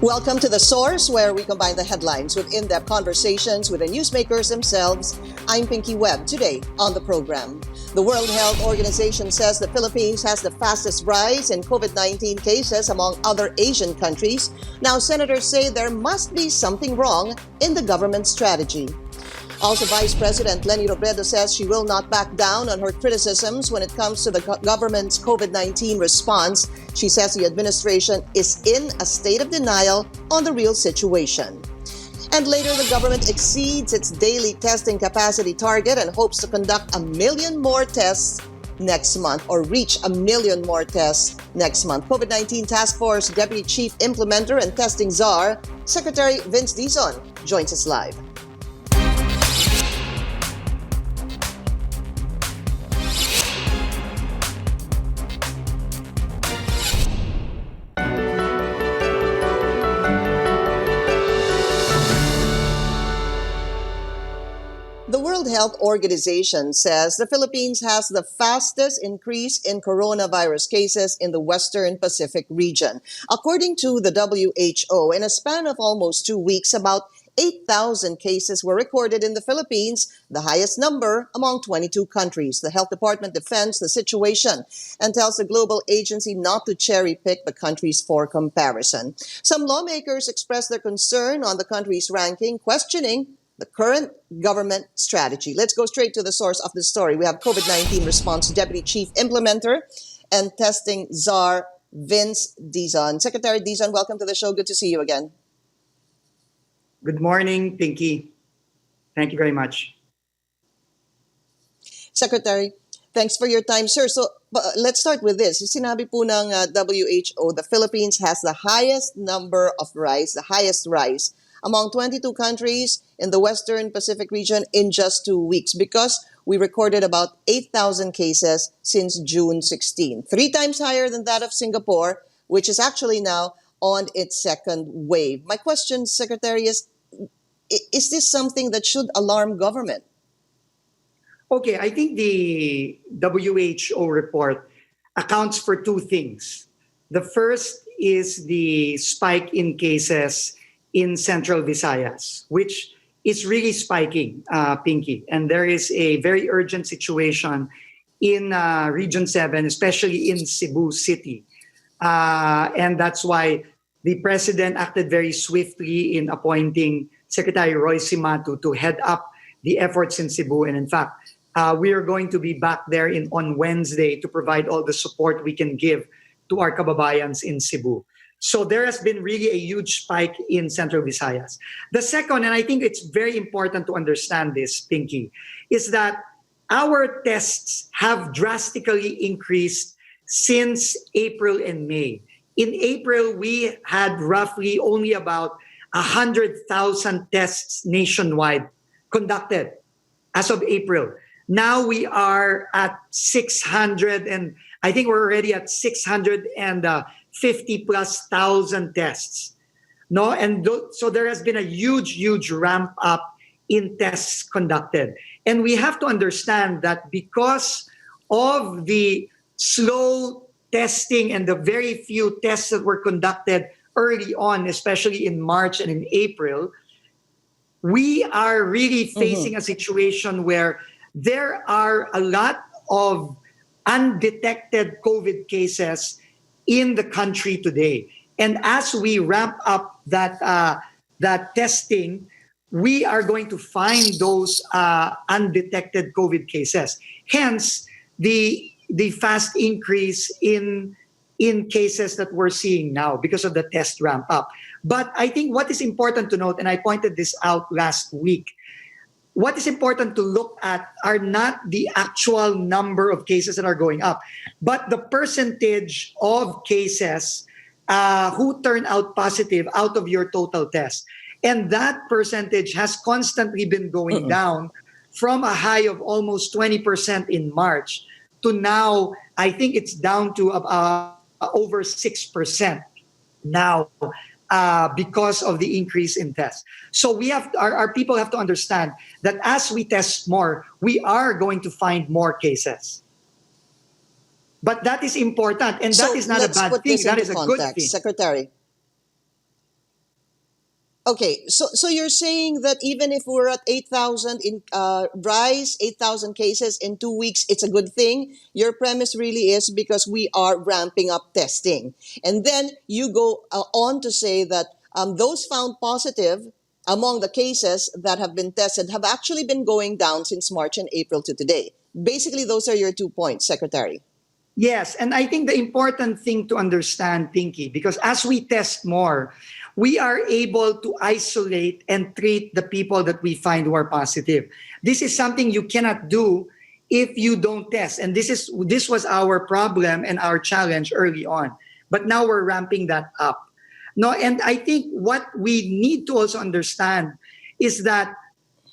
Welcome to The Source, where we combine the headlines with in-depth conversations with the newsmakers themselves. I'm Pinky Webb. Today on the program, the World Health Organization says the Philippines has the fastest rise in COVID-19 cases among other Asian countries. Now, senators say there must be something wrong in the government strategy. Also, Vice President Leni Robredo says she will not back down on her criticisms when it comes to the government's COVID-19 response. She says the administration is in a state of denial on the real situation. And later, the government exceeds its daily testing capacity target and hopes to conduct 1 million more tests next month, or reach 1 million more tests next month. COVID-19 Task Force Deputy Chief Implementer and Testing Czar, Secretary Vince Dizon, joins us live. The World Health Organization says the Philippines has the fastest increase in coronavirus cases in the Western Pacific region. According to the WHO, in a span of almost 2 weeks, about 8,000 cases were recorded in the Philippines, the highest number among 22 countries. The Health Department defends the situation and tells the global agency not to cherry-pick the countries for comparison. Some lawmakers expressed their concern on the country's ranking, questioning the current government strategy. Let's go straight to the source of the story. We have COVID-19 Response Deputy Chief Implementer and Testing Czar, Vince Dizon. Secretary Dizon, welcome to the show. Good to see you again. Good morning, Pinky. Thank you very much. Secretary, thanks for your time, sir. So let's start with this. Sinabi po ng WHO, the Philippines has the highest rise among 22 countries in the Western Pacific region in just 2 weeks, because we recorded about 8,000 cases since June 16, 3 times higher than that of Singapore, which is actually now on its second wave. My question, Secretary, is this something that should alarm government? Okay, I think the WHO report accounts for 2 things. The first is the spike in cases in Central Visayas, which is really spiking, Pinky. And there is a very urgent situation in Region 7, especially in Cebu City. And that's why the President acted very swiftly in appointing Secretary Roy Cimatu to head up the efforts in Cebu. And in fact, we are going to be back there on Wednesday to provide all the support we can give to our kababayans in Cebu. So there has been really a huge spike in Central Visayas. The second, and I think it's very important to understand this, Pinky, is that our tests have drastically increased since April and May. In April, we had roughly only about 100,000 tests nationwide conducted as of April. Now we are at 600, and I think we're already at 650 plus thousand tests. No, and so there has been a huge ramp up in tests conducted. And we have to understand that because of the slow testing and the very few tests that were conducted early on, especially in March and in April, we are really facing a situation where there are a lot of undetected COVID cases in the country today. And as we ramp up that testing, we are going to find those undetected COVID cases. Hence, the fast increase in cases that we're seeing now because of the test ramp up. But I think what is important to note, and I pointed this out last week, what is important to look at are not the actual number of cases that are going up, but the percentage of cases who turn out positive out of your total test. And that percentage has constantly been going down from a high of almost 20% in March to now, I think it's down to over 6% now. Because of the increase in tests. So we have our people have to understand that as we test more, we are going to find more cases. But that is important, and that is not a bad thing. That is a good thing. Secretary. Okay, so you're saying that even if we're at 8,000 in rise, 8,000 cases in 2 weeks, it's a good thing. Your premise really is because we are ramping up testing, and then you go on to say that those found positive among the cases that have been tested have actually been going down since March and April to today. Basically, those are your 2 points, Secretary. Yes, and I think the important thing to understand, Pinky, because as we test more, we are able to isolate and treat the people that we find who are positive. This is something you cannot do if you don't test. And this was our problem and our challenge early on. But now we're ramping that up. No, and I think what we need to also understand is that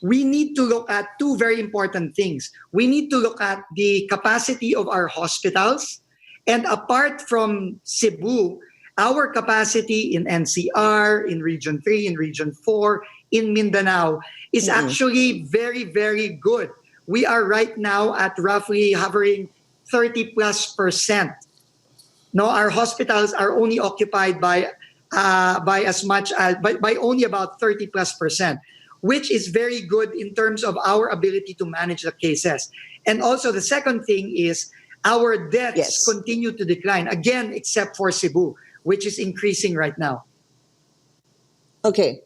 we need to look at two very important things. We need to look at the capacity of our hospitals. And apart from Cebu, our capacity in NCR, in Region 3, in Region 4, in Mindanao is actually very, very good. We are right now at roughly hovering 30+%. No, our hospitals are only occupied by as much as by only about 30+%, which is very good in terms of our ability to manage the cases. And also the second thing is our deaths continue to decline, again, except for Cebu, which is increasing right now. Okay.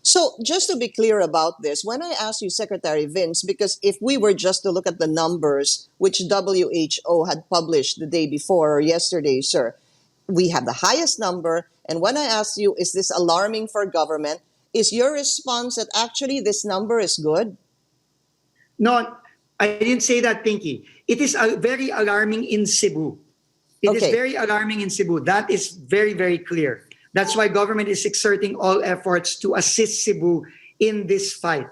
So just to be clear about this, when I asked you, Secretary Vince, because if we were just to look at the numbers which WHO had published the day before or yesterday, sir, we have the highest number. And when I asked you, is this alarming for government? Is your response that actually this number is good? No, I didn't say that, Pinky. It is very alarming in Cebu. It is very alarming in Cebu. That is very, very clear. That's why government is exerting all efforts to assist Cebu in this fight.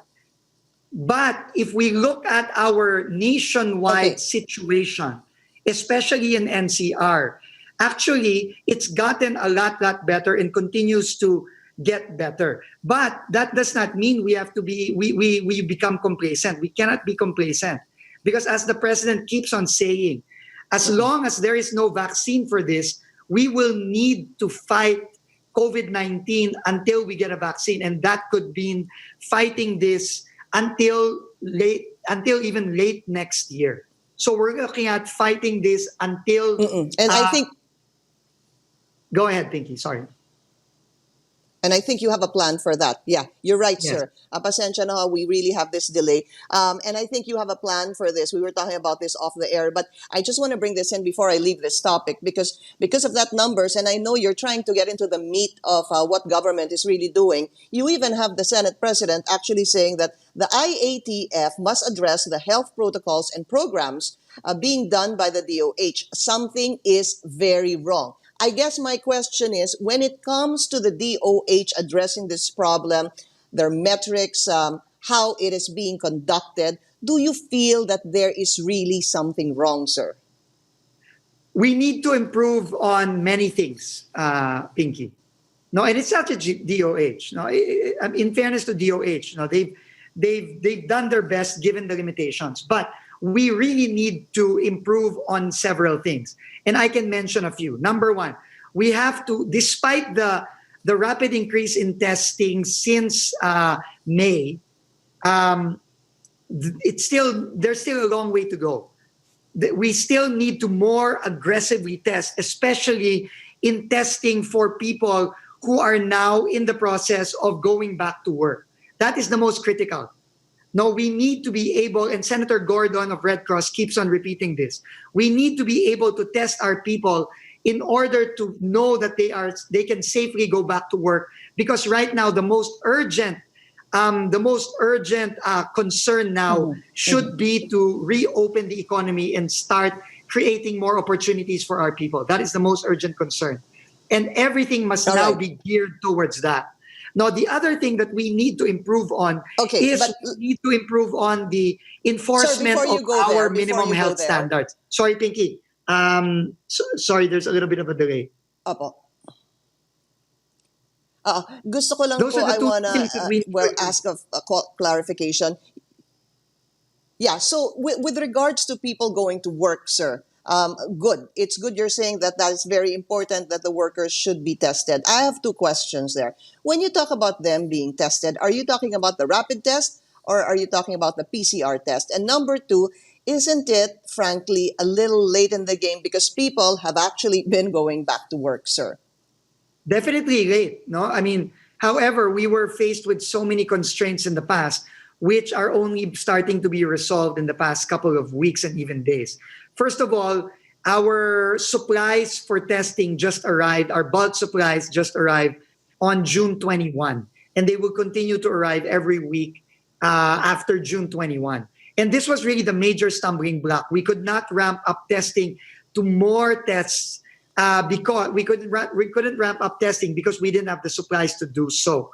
But if we look at our nationwide situation, especially in NCR, actually it's gotten a lot better and continues to get better. But that does not mean we have to be we become complacent. We cannot be complacent. Because as the president keeps on saying, as long as there is no vaccine for this, we will need to fight COVID-19 until we get a vaccine. And that could mean fighting this until even late next year. So we're looking at fighting this until... And I think... Go ahead, Pinky, sorry. And I think you have a plan for that. Yeah, you're right, sir. Pasensya na, we really have this delay. And I think you have a plan for this. We were talking about this off the air, but I just want to bring this in before I leave this topic because of that numbers, and I know you're trying to get into the meat of what government is really doing. You even have the Senate President actually saying that the IATF must address the health protocols and programs being done by the DOH. Something is very wrong. I guess my question is, when it comes to the DOH addressing this problem, their metrics, how it is being conducted, do you feel that there is really something wrong, sir? We need to improve on many things, Pinky. No, and it's not the DOH. No, in fairness to DOH, no, they've done their best given the limitations, but we really need to improve on several things. And I can mention a few. Number one, we have to, despite the rapid increase in testing since May, there's still a long way to go. We still need to more aggressively test, especially in testing for people who are now in the process of going back to work. That is the most critical. No, we need to be able, and Senator Gordon of Red Cross keeps on repeating this, we need to be able to test our people in order to know that they can safely go back to work. Because right now, the most urgent concern now should be to reopen the economy and start creating more opportunities for our people. That is the most urgent concern. And everything must now be geared towards that. Now, the other thing that we need to improve on is we need to improve on the enforcement of our minimum health standards. Sorry, Pinky. Sorry, there's a little bit of a delay. Opo. Gusto ko lang po, I want to ask a clarification. Yeah, so with regards to people going to work, sir, Good. It's good you're saying that that is very important that the workers should be tested. I have two questions there. When you talk about them being tested, are you talking about the rapid test or are you talking about the PCR test? And number two, isn't it, frankly, a little late in the game because people have actually been going back to work, sir? Definitely late, no? I mean, however, we were faced with so many constraints in the past, which are only starting to be resolved in the past couple of weeks and even days. First of all, our supplies for testing just arrived, our bulk supplies just arrived on June 21, and they will continue to arrive every week after June 21. And this was really the major stumbling block. We could not ramp up testing to more tests because we couldn't ramp up testing because we didn't have the supplies to do so.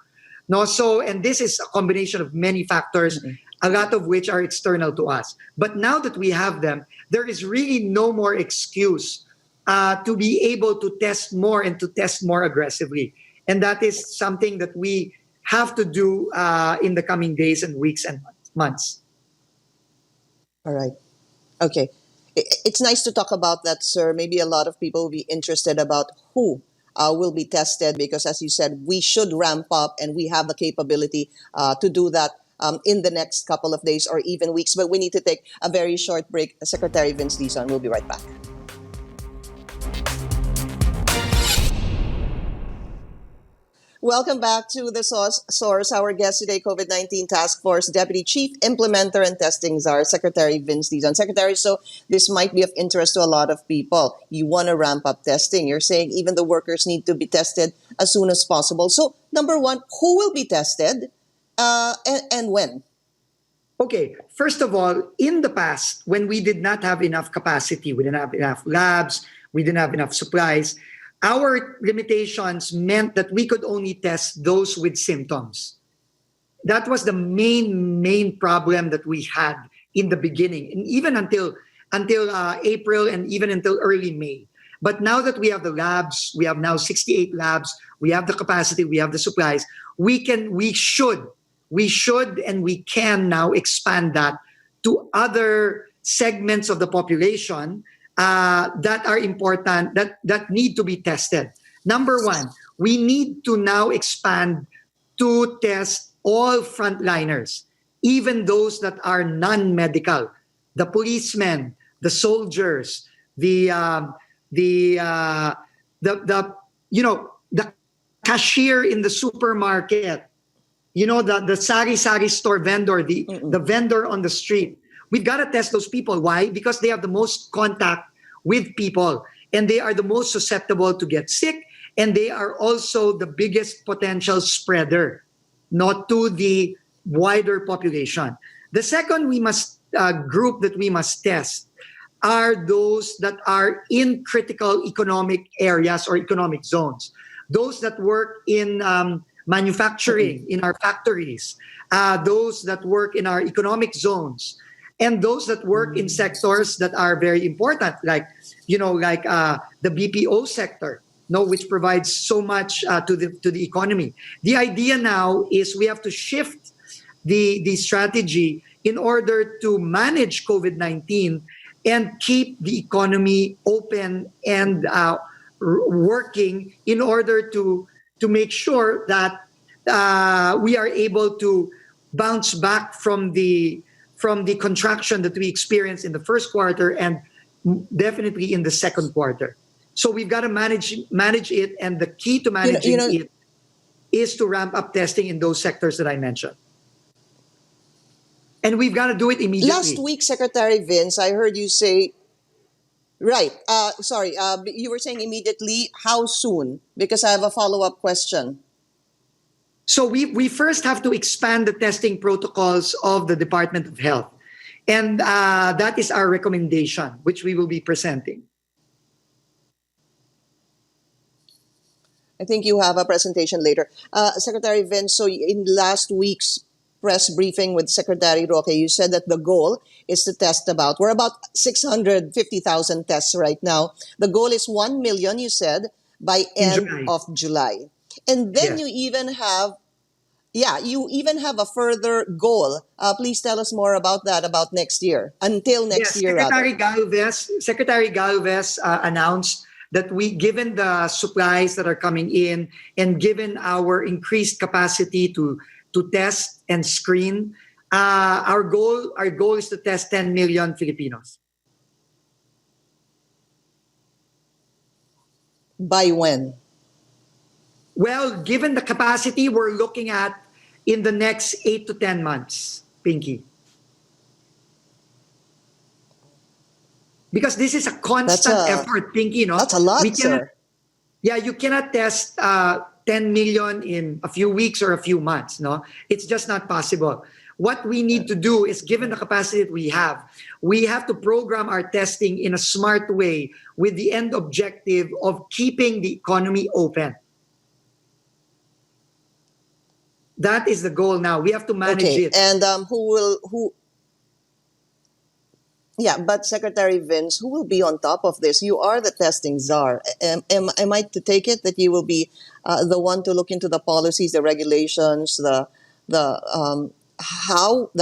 No, so and this is a combination of many factors, a lot of which are external to us. But now that we have them, there is really no more excuse to be able to test more and to test more aggressively. And that is something that we have to do in the coming days and weeks and months. All right. Okay. It's nice to talk about that, sir. Maybe a lot of people will be interested about who will be tested because, as you said, we should ramp up and we have the capability to do that in the next couple of days or even weeks. But we need to take a very short break. Secretary Vince Dizon will be right back. Welcome back to The Source. Our guest today, COVID-19 Task Force Deputy Chief Implementer and Testing Czar, Secretary Vince Dizon. Secretary, so this might be of interest to a lot of people. You want to ramp up testing. You're saying even the workers need to be tested as soon as possible. So, number one, who will be tested and when? Okay, first of all, in the past, when we did not have enough capacity, we didn't have enough labs, we didn't have enough supplies, our limitations meant that we could only test those with symptoms. That was the main problem that we had in the beginning, and even until April and even until early May. But now that we have the labs, we have now 68 labs, we have the capacity, we have the supplies, we should, and we can now expand that to other segments of the population that are important, that need to be tested. Number one, we need to now expand to test all frontliners, even those that are non-medical, the policemen, the soldiers, the cashier in the supermarket, the sari-sari store vendor, the vendor on the street. We've got to test those people. Why? Because they have the most contact with people and they are the most susceptible to get sick, and they are also the biggest potential spreader, not to the wider population. The second group that we must test are those that are in critical economic areas or economic zones. Those that work in manufacturing, in our factories, those that work in our economic zones, and those that work in sectors that are very important, like the BPO sector, which provides so much to the economy. The idea now is we have to shift the strategy in order to manage COVID-19 and keep the economy open and working in order to make sure that we are able to bounce back from the contraction that we experienced in the first quarter and definitely in the second quarter. So we've got to manage it, and the key to managing it is to ramp up testing in those sectors that I mentioned. And we've got to do it immediately. Last week, Secretary Vince, I heard you say, right, you were saying immediately. How soon? Because I have a follow-up question. So we first have to expand the testing protocols of the Department of Health. And that is our recommendation, which we will be presenting. I think you have a presentation later. Secretary Vince, so in last week's press briefing with Secretary Roque, you said that the goal is to test we're about 650,000 tests right now. The goal is 1 million, you said, by end of July. And then you even have Yeah, you even have a further goal. Please tell us more about that, about next year, until next Yes, year, rather. Secretary Galvez announced that given the supplies that are coming in and given our increased capacity to test and screen, our goal is to test 10 million Filipinos. By when? Well, given the capacity we're looking at in the next 8 to 10 months, Pinky. Because this is a constant effort, Pinky, no? That's a lot, We cannot, sir. yeah, you cannot test 10 million in a few weeks or a few months, no? It's just not possible. What we need to do is, given the capacity that we have to program our testing in a smart way with the end objective of keeping the economy open. That is the goal now. We have to manage it. And yeah, but Secretary Vince, who will be on top of this? You are the testing czar. Am I to take it that you will be the one to look into the policies, the regulations, the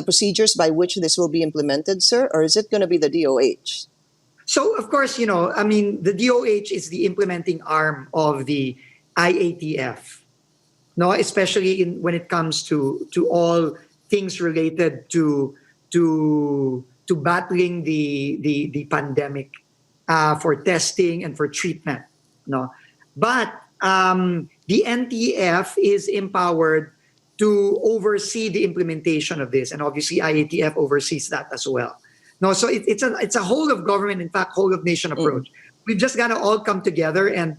procedures by which this will be implemented, sir? Or is it going to be the DOH? So, of course, the DOH is the implementing arm of the IATF. No, especially when it comes to all things related to battling the pandemic, for testing and for treatment. No, but the NTF is empowered to oversee the implementation of this, and obviously IATF oversees that as well. No, so it's a whole of government, in fact, whole of nation approach. We've just got to all come together and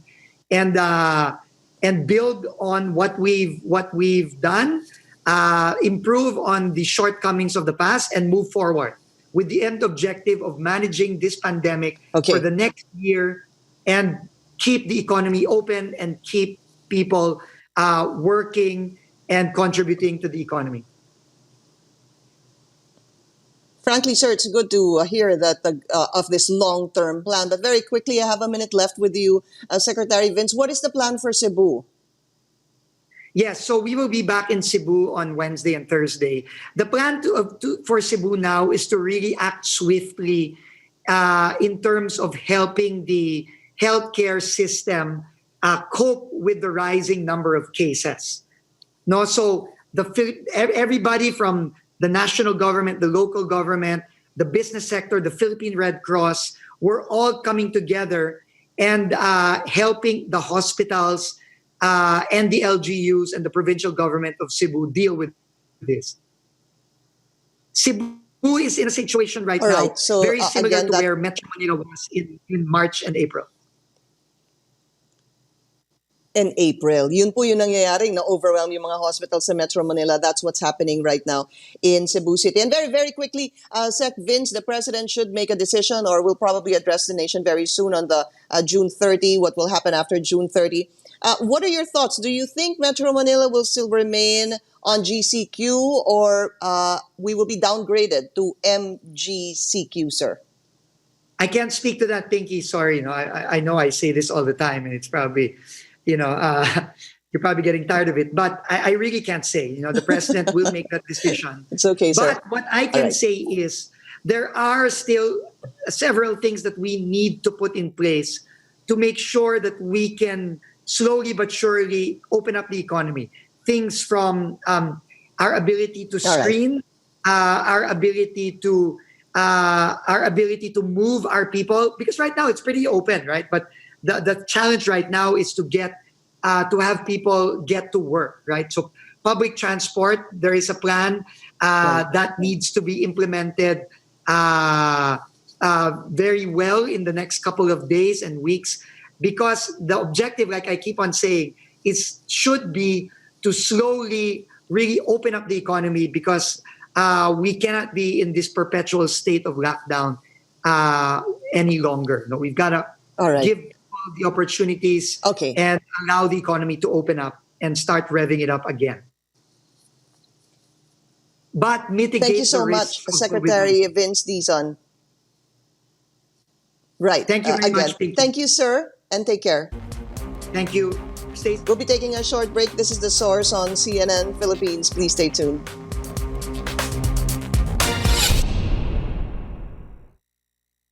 build on what we've done, improve on the shortcomings of the past, and move forward with the end objective of managing this pandemic for the next year and keep the economy open and keep people working and contributing to the economy. Frankly, sir, it's good to hear that of this long-term plan. But very quickly, I have a minute left with you, Secretary Vince. What is the plan for Cebu? Yes, so we will be back in Cebu on Wednesday and Thursday. The plan for Cebu now is to really act swiftly in terms of helping the healthcare system cope with the rising number of cases. No, so everybody from the national government, the local government, the business sector, the Philippine Red Cross, we're all coming together and helping the hospitals and the LGUs and the provincial government of Cebu deal with this. Cebu is in a situation right now very similar to where Metro Manila was in March and April. In April. Yun po yung nangyayari, na-overwhelm yung mga hospitals sa Metro Manila. That's what's happening right now in Cebu City. And very, very quickly, Sec Vince, the President should make a decision or will probably address the nation very soon on the June 30, what will happen after June 30. What are your thoughts? Do you think Metro Manila will still remain on GCQ or we will be downgraded to MGCQ, sir? I can't speak to that, Pinky. Sorry. I know I say this all the time and it's probably... you're probably getting tired of it, but I really can't say. The president will make that decision. It's okay, sir. But what I can say is there are still several things that we need to put in place to make sure that we can slowly but surely open up the economy. Things from our ability to screen, our ability to move our people, because right now it's pretty open, right? But the challenge right now is to get to have people get to work, right? So public transport, there is a plan that needs to be implemented very well in the next couple of days and weeks, because the objective, like I keep on saying, should be to slowly really open up the economy, because we cannot be in this perpetual state of lockdown any longer. No, we've got to give the opportunities and allow the economy to open up and start revving it up again. But mitigate Thank you so much, Secretary Vince Dizon. Right. Thank you very much, Pinky. Thank you, sir, and take care. Thank you. Stay We'll be taking a short break. This is The Source on CNN Philippines. Please stay tuned.